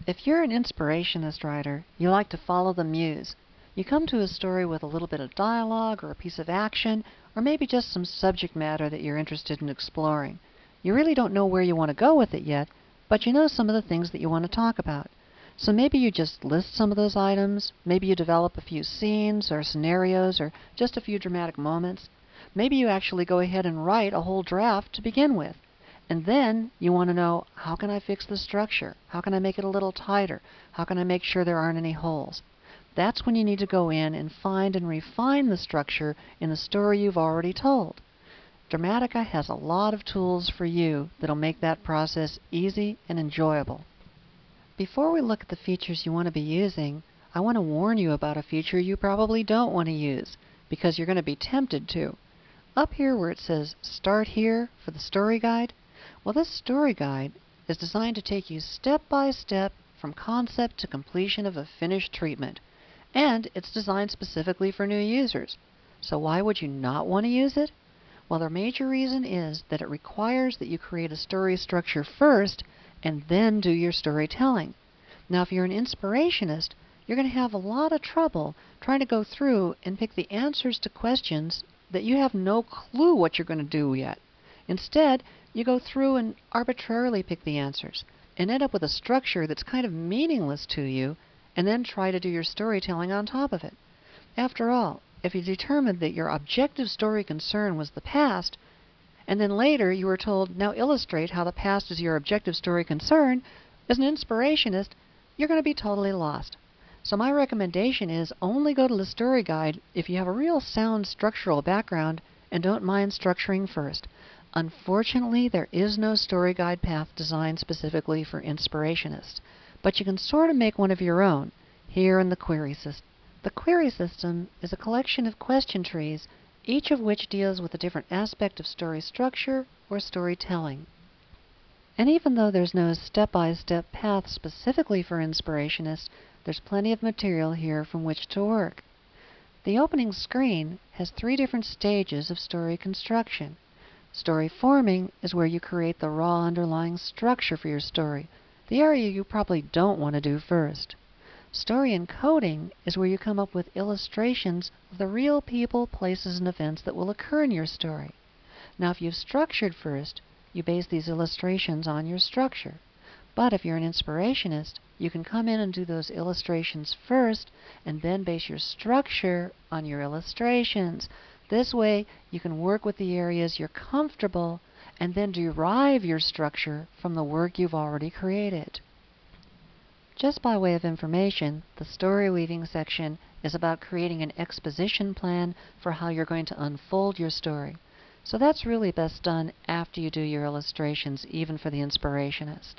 If you're an inspirationist writer, you like to follow the muse. You come to a story with a little bit of dialogue or a piece of action, or maybe just some subject matter that you're interested in exploring. You really don't know where you want to go with it yet, but you know some of the things that you want to talk about. So maybe you just list some of those items, maybe you develop a few scenes or scenarios or just a few dramatic moments. Maybe you actually go ahead and write a whole draft to begin with. And then you want to know, how can I fix the structure? How can I make it a little tighter? How can I make sure there aren't any holes? That's when you need to go in and find and refine the structure in the story you've already told. Dramatica has a lot of tools for you that'll make that process easy and enjoyable. Before we look at the features you want to be using, I want to warn you about a feature you probably don't want to use, because you're going to be tempted to. Up here where it says Start Here for the story guide, well, this story guide is designed to take you step by step from concept to completion of a finished treatment. And it's designed specifically for new users. So why would you not want to use it? Well, the major reason is that it requires that you create a story structure first and then do your storytelling. Now, if you're an inspirationist, you're going to have a lot of trouble trying to go through and pick the answers to questions that you have no clue what you're going to do yet. Instead, you go through and arbitrarily pick the answers and end up with a structure that's kind of meaningless to you, and then try to do your storytelling on top of it. After all, if you determined that your objective story concern was the past, and then later you were told, now illustrate how the past is your objective story concern, as an inspirationist, you're going to be totally lost. So my recommendation is only go to the story guide if you have a real sound structural background and don't mind structuring first. Unfortunately, there is no story guide path designed specifically for inspirationists. But you can sort of make one of your own here in the query system. The query system is a collection of question trees, each of which deals with a different aspect of story structure or storytelling. And even though there's no step-by-step path specifically for inspirationists, there's plenty of material here from which to work. The opening screen has 3 different stages of story construction. Story forming is where you create the raw underlying structure for your story, the area you probably don't want to do first. Story encoding is where you come up with illustrations of the real people, places, and events that will occur in your story. Now, if you've structured first, you base these illustrations on your structure. But if you're an inspirationist, you can come in and do those illustrations first, and then base your structure on your illustrations. This way, you can work with the areas you're comfortable and then derive your structure from the work you've already created. Just by way of information, the story weaving section is about creating an exposition plan for how you're going to unfold your story. So that's really best done after you do your illustrations, even for the inspirationist.